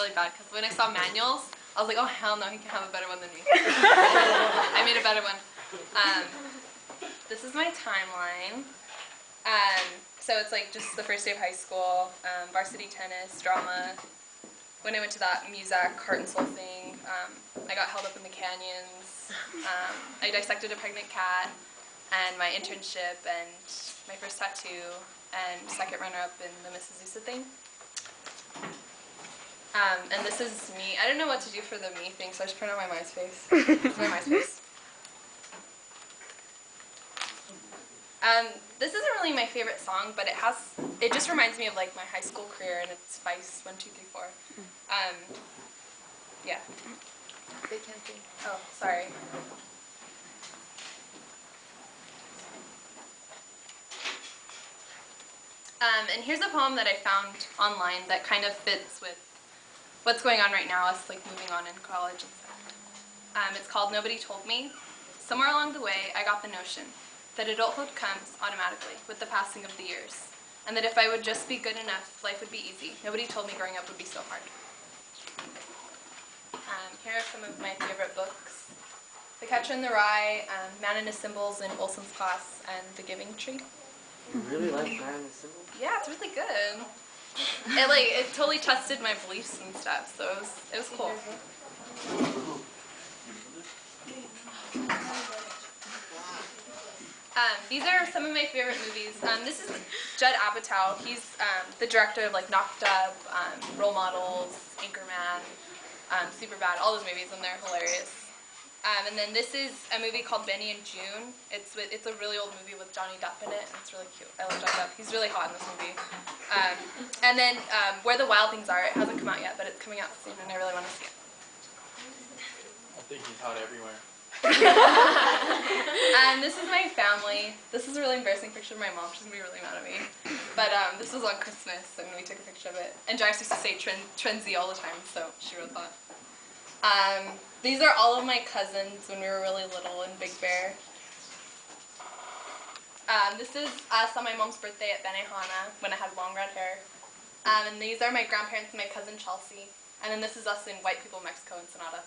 really bad because when I saw manuals, I was like, oh hell no, he can have a better one than me. I made a better one. This is my timeline. So it's like just the first day of high school, varsity tennis, drama. When I went to that music, heart and soul thing, I got held up in the canyons. I dissected a pregnant cat, and my internship, and my first tattoo, and second runner-up in the Mrs. Zusa thing. And this is me. I didn't know what to do for the me thing, so I just printed out my MySpace. This is my MySpace. This isn't really my favorite song, but it just reminds me of like my high school career, and it's Vice 1, 2, 3, 4. Yeah. They can't sing. Oh, sorry. And here's a poem that I found online that kind of fits with what's going on right now, us like moving on in college and stuff. It's called Nobody Told Me. Somewhere along the way, I got the notion that adulthood comes automatically with the passing of the years, and that if I would just be good enough, life would be easy. Nobody told me growing up would be so hard. Here are some of my favorite books. The Catcher in the Rye, Man and His Symbols in Olson's class, and The Giving Tree. You really like Man and His Symbols? Yeah, it's really good. It totally tested my beliefs and stuff, so it was cool. These are some of my favorite movies. This is Judd Apatow. He's the director of like Knocked Up, Role Models, Anchorman, Superbad, all those movies, and they're hilarious. And then this is a movie called Benny and June. It's a really old movie with Johnny Depp in it, and it's really cute. I love Johnny Depp. He's really hot in this movie. And then Where the Wild Things Are. It hasn't come out yet, but it's coming out soon, and I really want to see it. I think he's hot everywhere. And this is my family. This is a really embarrassing picture of my mom. She's going to be really mad at me. But this was on Christmas, and we took a picture of it. And Jax used to say Trenzy all the time, so she wrote that. These are all of my cousins when we were really little in Big Bear. This is us on my mom's birthday at Benihana when I had long red hair. And these are my grandparents and my cousin Chelsea. And then this is us in White People, Mexico, and Sonata.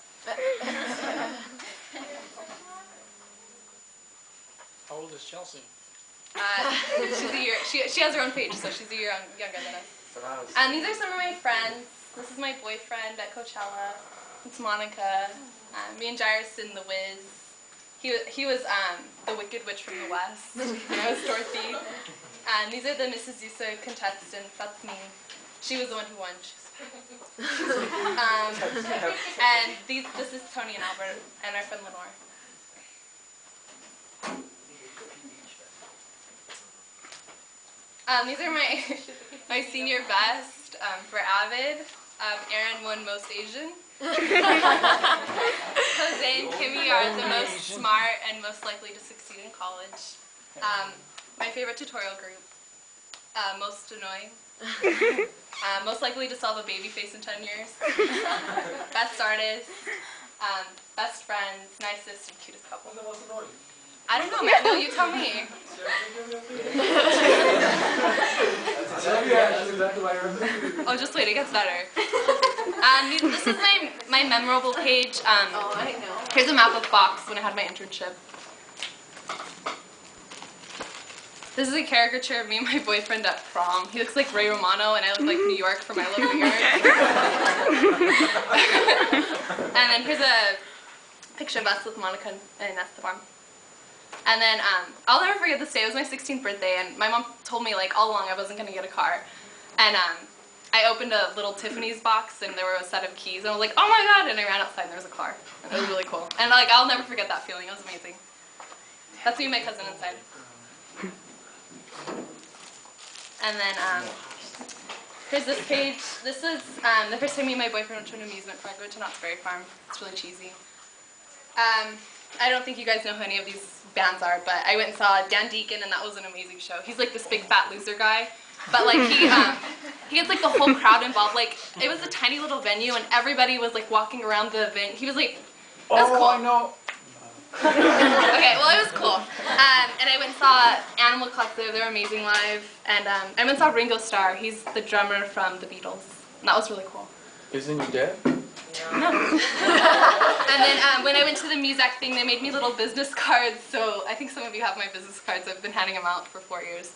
How old is Chelsea? She's a year. She has her own page, so she's a year younger than us. And these are some of my friends. This is my boyfriend at Coachella. It's Monica. Me and Jairus in The Wiz. He was the Wicked Witch from the West, and I was Dorothy. And these are the Mrs. Zusa contestants. That's me. She was the one who won. And this is Tony and Albert and our friend Lenore. These are my senior best for AVID. Aaron won Most Asian. Jose and Kimmy are the most smart and most likely to succeed in college. My favorite tutorial group, Most Annoying. Most likely to solve a baby face in 10 years. Best artist, best friends, nicest and cutest couple. I don't know, man. No, you tell me. Oh, just wait, it gets better. This is my memorable page. Here's a map of Fox when I had my internship. This is a caricature of me and my boyfriend at prom. He looks like Ray Romano, and I look like New York from I Love New York. And then here's a picture of us with Monica and Esteban. And then I'll never forget this day. It was my 16th birthday, and my mom told me like all along I wasn't going to get a car. And I opened a little Tiffany's box, and there were a set of keys, and I was like, oh my god, and I ran outside, and there was a car. And it was really cool. And like I'll never forget that feeling. It was amazing. That's me and my cousin inside. And then here's this page. This is the first time me and my boyfriend went to an amusement park. We went to Knott's Berry Farm. It's really cheesy. I don't think you guys know who any of these bands are, but I went and saw Dan Deacon, and that was an amazing show. He's like this big fat loser guy, but like he gets like the whole crowd involved. Like it was a tiny little venue, and everybody was like walking around the event. He was like, that's cool. I know. Okay, well it was cool. And I went and saw Animal Collective. They were amazing live. And I went and saw Ringo Starr. He's the drummer from the Beatles. And that was really cool. Isn't he dead? No. And then when I went to the music thing, they made me little business cards. So I think some of you have my business cards. I've been handing them out for 4 years.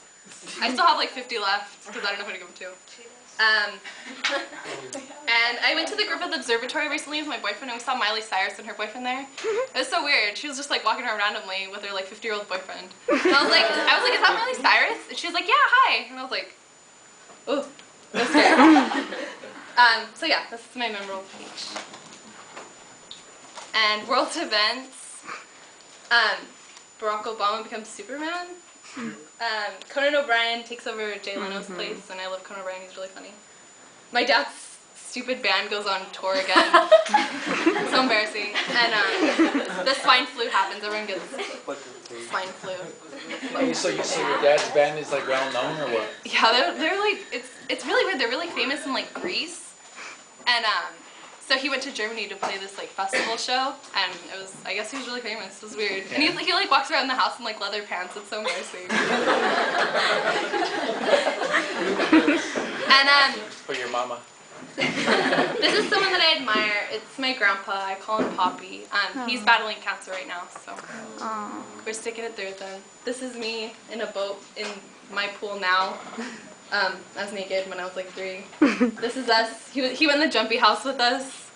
I still have like 50 left because I don't know who to give them to. And I went to the Griffith Observatory recently with my boyfriend, and we saw Miley Cyrus and her boyfriend there. It was so weird. She was just like walking around randomly with her like 50-year-old boyfriend. And I was like, is that Miley Cyrus? And she was like, yeah, hi. And I was like, oh, that's scary. So yeah, this is my memorable page. And world events. Barack Obama becomes Superman. Conan O'Brien takes over Jay Leno's place, and I love Conan O'Brien. He's really funny. My dad's stupid band goes on tour again. So embarrassing. And the swine flu happens. Everyone gets swine flu. Oh, so your dad's band is like well known or what? Yeah, they're like it's really weird. They're really famous in like Greece, and so he went to Germany to play this like festival show, and it was, I guess he was really famous. It was weird. And he like walks around the house in like leather pants. It's so embarrassing. And For your mama. this is someone that I admire. It's my grandpa. I call him Poppy. He's battling cancer right now, so we're sticking it through with him. This is me in a boat in my pool now. I was naked when I was like 3. This is us. He went in the jumpy house with us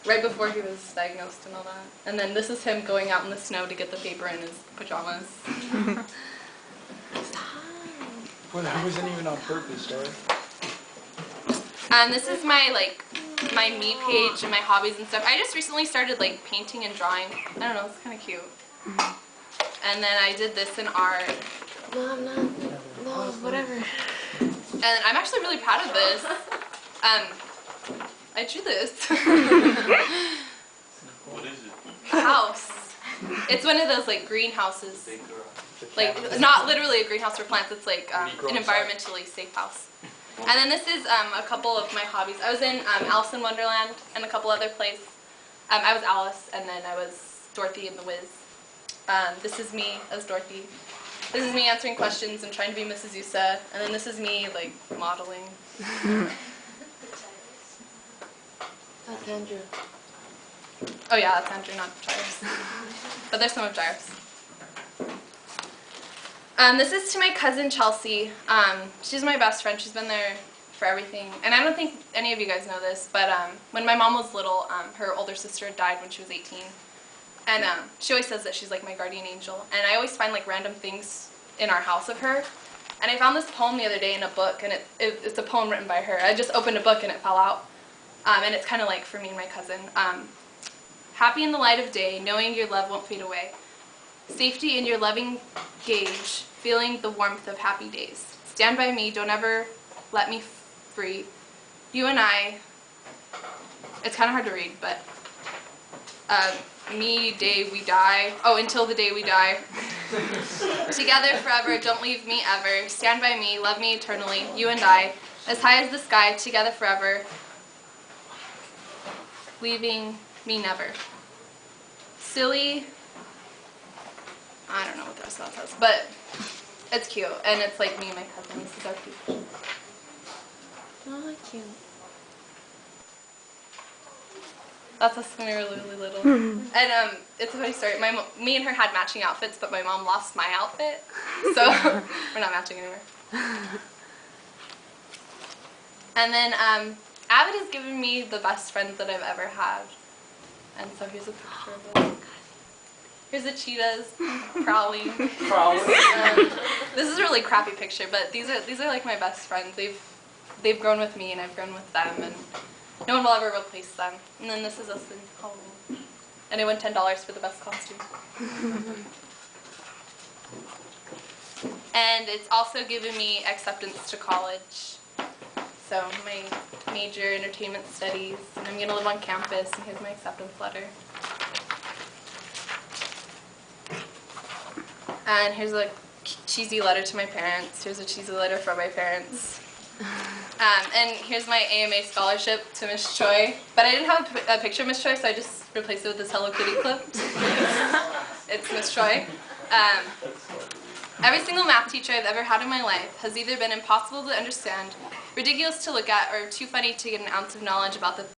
right before he was diagnosed and all that. And then this is him going out in the snow to get the paper in his pajamas. Well, that wasn't even on purpose, right? And this is my my me page and my hobbies and stuff. I just recently started like painting and drawing. I don't know, it's kind of cute. And then I did this in art. No, I'm not. No, whatever. And I'm actually really proud of this. I drew this. What is it? A house. It's one of those like greenhouses. Like, it's not literally a greenhouse for plants, it's like an environmentally safe house. And then this is a couple of my hobbies. I was in Alice in Wonderland and a couple other plays. I was Alice, and then I was Dorothy in The Wiz. This is me as Dorothy. This is me answering questions and trying to be Mrs. Yusa. And then this is me, like, modeling. That's Andrew. Oh yeah, that's Andrew, not Gyros. But there's some of Gyros. This is to my cousin Chelsea. She's my best friend. She's been there for everything. And I don't think any of you guys know this, but when my mom was little, her older sister died when she was 18. And she always says that she's like my guardian angel. And I always find like random things in our house of her. And I found this poem the other day in a book, and it's a poem written by her. I just opened a book and it fell out. And it's kind of like for me and my cousin. Happy in the light of day, knowing your love won't fade away. Safety in your loving gauge, feeling the warmth of happy days. Stand by me, don't ever let me free. You and I, it's kind of hard to read, but me, day, we die. Oh, until the day we die. Together forever, don't leave me ever. Stand by me, love me eternally. You and I, as high as the sky, together forever. Leaving me never. Silly. I don't know what the rest of that says, but it's cute, and it's like me and my cousin. This is our peach. Oh, cute. That's us when we were really little. And it's a funny story. Me and her had matching outfits, but my mom lost my outfit, so we're not matching anymore. And then Avid has given me the best friends that I've ever had, and so here's a picture of them. Here's the cheetahs prowling. This is a really crappy picture, but these are like my best friends. They've grown with me, and I've grown with them, and no one will ever replace them. And then this is us in Halloween, and I won $10 for the best costume. And it's also given me acceptance to college. So my major, entertainment studies, and I'm gonna live on campus. And here's my acceptance letter. And here's a cheesy letter to my parents. Here's a cheesy letter from my parents. And here's my AMA scholarship to Miss Choi. But I didn't have a picture of Miss Choi, so I just replaced it with this Hello Kitty clip. It's Miss Choi. Every single math teacher I've ever had in my life has either been impossible to understand, ridiculous to look at, or too funny to get an ounce of knowledge about the